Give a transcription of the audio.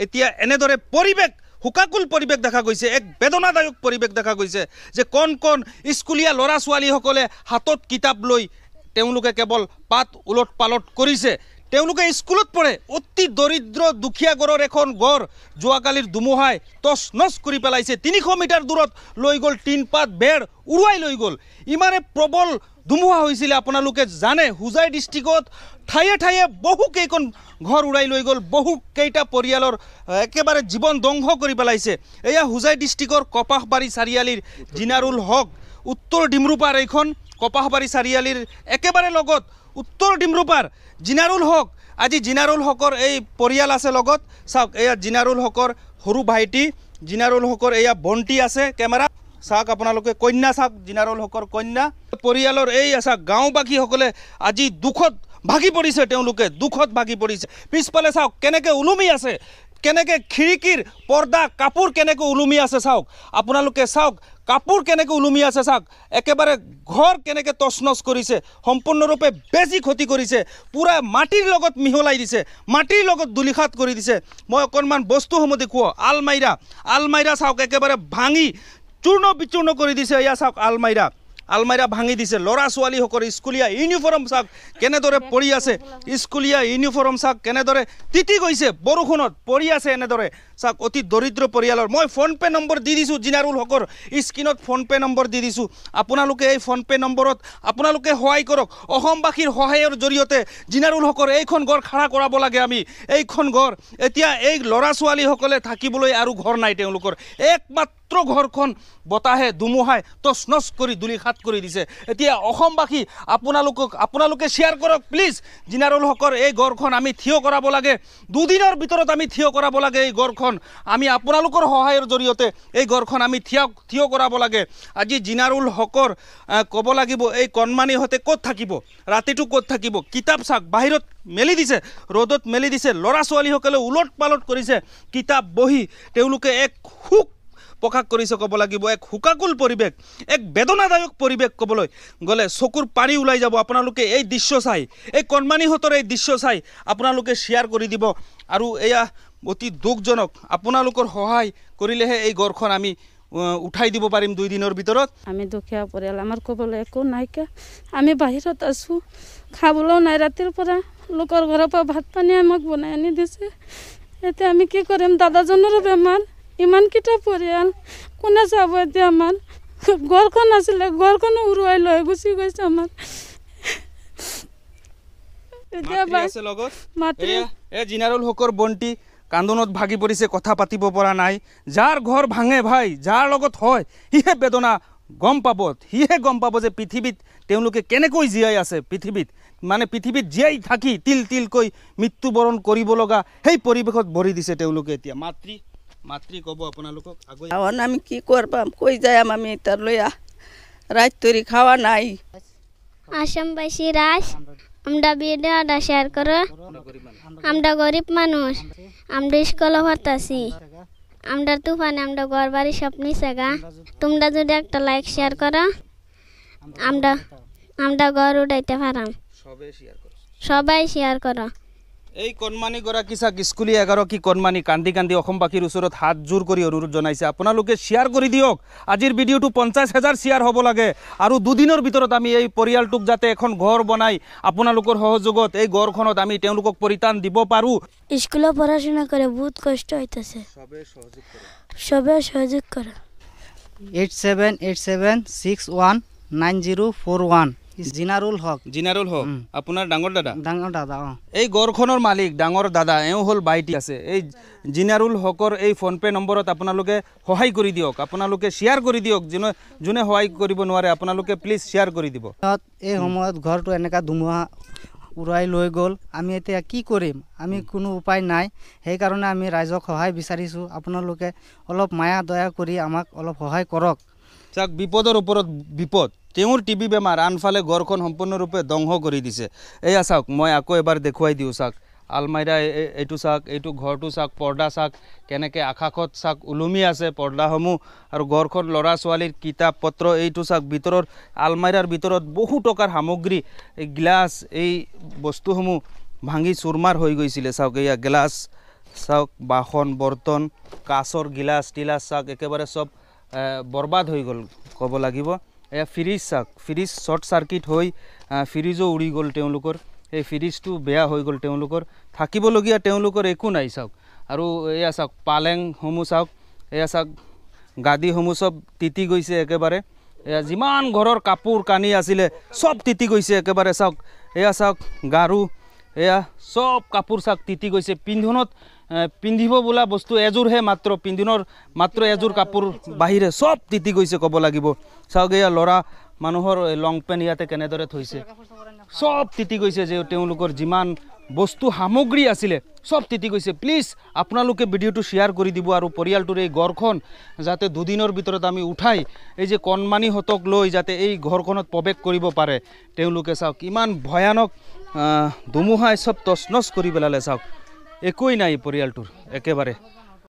এতিয়া এনেদৰে পৰিৱেশ হুকাকুল পৰিৱেশ দেখা গৈছে এক বেদনাদায়ক পৰিৱেশ দেখা গৈছে যে কণ স্কুলীয়া ল'ৰা ছোৱালীসকলে হাতত কিতাপ লৈ তেওঁলোকে কেৱল পাত উলট পালট কৰিছে তেওঁলোকে স্কুলত পঢ়ে অতি দৰিদ্ৰ দুখীয়া ঘৰৰ এখন ঘৰ যোৱাকালিৰ ধুমুহাই তছ নছ কৰি পেলাইছে 300 মিটাৰ দূৰত লৈ গ'ল টিনপাত বেৰ উৰুৱাই লৈ গ'ল ইমানে প্ৰবল ধুমুহা হৈছিলে আপোনালোকে জানে হুজাই ডিষ্ট্ৰিক্টত ঠায়ে ঠায়ে বহু কেইখন ঘৰ উৰাই লৈ গ'ল বহু কেইটা পৰিয়ালৰ একেবাৰে জীৱন ধ্বংস কৰি পেলাইছে এয়া হুজাই ডিষ্ট্ৰিক্টৰ কপাহবাৰী চাৰিআলিৰ জিনাৰুল হক উত্তৰ ডিমৰুপাৰ এইখন কপাহবাৰী চাৰিআলিৰ একেবাৰে লগত উত্তৰ ডিমৰুপাৰ জিনাৰুল হক আজি জিনাৰুল হকৰ এই পৰিয়াল আছে লগত চাওক এয়া জিনাৰুল হকৰ সৰু ভাইটি জিনাৰুল হকৰ এয়া বন্টি আছে কেমেৰা চাওক আপোনালোকে কন্যা চাওক জিনাৰুল হকৰ কন্যা পৰিয়ালৰ এই আছে গাঁওবাসীসকলে আজি দুখত ভাগি পৰিছে তেওঁলোকে দুখত ভাগি পৰিছে পিছফালে চাওক কেনেকৈ ওলমি আছে কেনেকৈ খিৰিকীৰ পৰ্দা কাপোৰ কেনেকৈ ওলমি আছে চাওক আপোনালোকে চাওক কাপোৰ কেনেকৈ ওলমি আছে চাওক একেবাৰে ঘৰ কেনেকৈ তছনছ কৰিছে সম্পূৰ্ণৰূপে বেছি ক্ষতি কৰিছে পুৰা মাটিৰ লগত মিহলাই দিছে মাটিৰ লগত দুলিখাত কৰি দিছে মই অকণমান বস্তুসমূহ দেখুৱাওঁ আলমাইৰা চাওক একেবাৰে ভাঙি চূৰ্ণ বিচূৰ্ণ কৰি দিছে এয়া চাওক আলমাইৰা ভাঙি দিছে ল'ৰা ছোৱালীসকলৰ স্কুলীয়া ইউনিফৰ্ম চাওক কেনেদৰে পৰি আছে স্কুলীয়া ইউনিফৰ্ম চাওক কেনেদৰে তিতি গৈছে বৰষুণত পৰি আছে এনেদৰে চাওক অতি দৰিদ্ৰ পৰিয়ালৰ মই ফোনপে নম্বৰ দি দিছোঁ জিনাৰুল হকৰ স্ক্ৰীনত ফোনপে নম্বৰ দি দিছোঁ আপোনালোকে এই ফোনপে নম্বৰত আপোনালোকে সহায় কৰক অসমবাসীৰ সহায়ৰ জৰিয়তে জিনাৰুল হকৰ এইখন ঘৰ খাৰা কৰাব লাগে আমি এইখন ঘৰ এতিয়া এই ল'ৰা ছোৱালীসকলে থাকিবলৈ আৰু ঘৰ নাই তেওঁলোকৰ একমাত্ৰ ঘৰখন বতাহে ধুমুহাই তছনছ কৰি দুলিখাত কৰি দিছে এতিয়া অসমবাসী আপোনালোকে শ্বেয়াৰ কৰক প্লিজ জিনাৰুল হকৰ এই ঘৰখন আমি থিয় কৰাব লাগে দুদিনৰ ভিতৰত আমি থিয় কৰাব লাগে এই ঘৰখন আমি আপোনালোকৰ সহায়ৰ জৰিয়তে এই ঘৰখন আমি থিয় কৰাব লাগে আজি জিনাৰুল হকৰ ক'ব লাগিব এই কণমানিহঁতে ক'ত থাকিব ৰাতিটো ক'ত থাকিব কিতাপ চাওক বাহিৰত মেলি দিছে ৰ'দত মেলি দিছে ল'ৰা ছোৱালীসকলে উলট পালট কৰিছে কিতাপ বহি তেওঁলোকে এক সুখ প্ৰকাশ কৰিছে ক'ব লাগিব এক হুকাকুল পৰিৱেশ এক বেদনাদায়ক পৰিৱেশ ক'বলৈ গ'লে চকুৰ পানী ওলাই যাব আপোনালোকে এই দৃশ্য চাই এই কণমানিহঁতৰ এই দৃশ্য চাই আপোনালোকে শ্বেয়াৰ কৰি দিব আৰু এয়া অতি দুখজনক আপোনালোকৰ সহায় কৰিলেহে এই ঘৰখন আমি উঠাই দিব পাৰিম 2 দিনৰ ভিতৰত আমি দুখীয়া পৰিয়াল আমাৰ ক'বলৈ একো নাইকিয়া আমি বাহিৰত আছোঁ খাবলৈও নাই ৰাতিৰ পৰা লোকৰ ঘৰৰ পৰা ভাত পানী আমাক বনাই আনি দিছে এতিয়া আমি কি কৰিম দাদাজনৰো বেমাৰ ইমানকেইটা পৰিয়াল কোনে চাব এতিয়া আমাৰ ঘৰখন আছিলে ঘৰখনো উৰুৱাই লৈ গুচি গৈছে আমাৰ এতিয়া জিনাৰুল হকৰ বন্টি কান্দোনত ভাগি পৰিছে কথা পাতিব পৰা নাই যাৰ ঘৰ ভাঙে ভাই যাৰ লগত হয় সিহে বেদনা গম পাব যে পৃথিৱীত তেওঁলোকে কেনেকৈ জীয়াই আছে পৃথিৱীত জীয়াই থাকি তিলকৈ মৃত্যুবৰণ কৰিব লগা সেই পৰিৱেশত ভৰি দিছে তেওঁলোকে এতিয়া মাতৃ ক'ব আপোনালোকক আমি কি করবাম কই যাইম আমি এটার লইয়া রাত তৈরি খাওয়া নাই আসামবাসী রাস আমরা ভিডিওটা শেয়ার করো আমরা গরিব মানুষ আমরা স্কুলে পড়তাছি আমরা তুফানে আমরা ঘর বাড়ি সব নিছেগা তোমরা যদি একটা লাইক শেয়ার করো আমরা ঘর উঠাইতে পারাম সবাই শেয়ার করো এই কণমানিগৰাকী চাক স্কুলীয়া এগৰাকী কণমানি কান্দি অসমবাসীৰ ওচৰত হাত জোৰ কৰি অনুৰোধ জনাইছে আপোনালোকে শ্বেয়াৰ কৰি দিয়ক আজিৰ ভিডিঅ'টো 50,000 শ্বেয়াৰ হ'ব লাগে আৰু 2 দিনৰ ভিতৰত আমি এই পৰিয়ালটোক যাতে এখন ঘৰ বনাই আপোনালোকৰ সহযোগত এই ঘৰখনত আমি তেওঁলোকক পৰিত্ৰাণ দিব পাৰোঁ স্কুলত পড়াশোনা কৰে বহুত কষ্ট হইতাছে সবে সহযোগ কৰে 8787619041 জিনাৰুল হক আপোনাৰ ডাঙৰ দাদা এই ঘৰখনৰ মালিক ডাঙৰ দাদা এওঁ হ'ল বাইটি আছে এই জিনাৰুল হকৰ এই ফোনপে নম্বৰত আপোনালোকে সহায় কৰি দিয়ক আপোনালোকে শ্বেয়াৰ কৰি দিয়ক যোনে সহায় কৰিব নোৱাৰে আপোনালোকে প্লিজ শ্বেয়াৰ কৰি দিব এই সময়ত ঘৰটো এনেকা ধুমুহা উৰুৱাই লৈ গ'ল আমি এতিয়া কি কৰিম আমি কোনো উপায় নাই সেইকাৰণে আমি ৰাইজক সহায় বিচাৰিছোঁ আপোনালোকে অলপ মায়া দয়া কৰি আমাক অলপ সহায় কৰক চাওক বিপদৰ ওপৰত বিপদ তেওঁৰ টিবি বেমাৰ আনফালে ঘৰখন সম্পূৰ্ণৰূপে ধ্বংস কৰি দিছে এয়া চাওক মই আকৌ এবাৰ দেখুৱাই দিওঁ চাওক আলমাইৰা এইটো চাওক এইটো ঘৰটো চাওক পৰ্দা চাওক কেনেকৈ আকাশত চাওক ওলমি আছে পৰ্দাসমূহ আৰু ঘৰখন ল'ৰা ছোৱালীৰ কিতাপ পত্ৰ এইটো চাওক ভিতৰৰ আলমাইৰাৰ ভিতৰত বহু টকাৰ সামগ্ৰী এই গ্লাছ এই বস্তুসমূহ ভাঙি চুৰমাৰ হৈ গৈছিলে চাওক এয়া গ্লাছ চাওক বাসন বৰ্তন কাঁচৰ গিলাচ টিলাচ চাওক একেবাৰে চব বৰবাদ হৈ গ'ল ক'ব লাগিব। এয়া ফ্ৰিজ চাওক, ফ্ৰিজ শ্বৰ্ট চাৰ্কিট হৈ ফ্ৰিজো উৰি গ'ল তেওঁলোকৰ, এই ফ্ৰিজটো বেয়া হৈ গ'ল তেওঁলোকৰ, থাকিবলগীয়া তেওঁলোকৰ একো নাই চাওক। আৰু এয়া চাওক পালেংসমূহ চাওক, এয়া চাওক গাদীসমূহ চব তিতি গৈছে একেবাৰে, এয়া যিমান ঘৰৰ কাপোৰ কানি আছিলে চব তিতি গৈছে একেবাৰে চাওক। এয়া চাওক গাৰু, এয়া চব কাপোৰ চাওক তিতি গৈছে। পিন্ধিব বোলা বস্তু এযোৰহে মাত্ৰ, পিন্ধিনৰ মাত্ৰ এযোৰ কাপোৰ বাহিৰে চব তিতি গৈছে ক'ব লাগিব। চাওক এয়া ল'ৰা মানুহৰ লং পেণ্ট ইয়াতে কেনেদৰে থৈছে, চব তিতি গৈছে। যে তেওঁলোকৰ যিমান বস্তু সামগ্ৰী আছিলে চব তিতি গৈছে। প্লিজ আপোনালোকে ভিডিঅ'টো শ্বেয়াৰ কৰি দিব আৰু পৰিয়ালটোৰ এই ঘৰখন যাতে দুদিনৰ ভিতৰত আমি উঠাই এই যে কণমানিহঁতক লৈ যাতে এই ঘৰখনত প্ৰৱেশ কৰিব পাৰে তেওঁলোকে। চাওক ইমান ভয়ানক ধুমুহাই চব তছনছ কৰি পেলালে, চাওক একোৱেই নাই পৰিয়ালটোৰ একেবাৰে।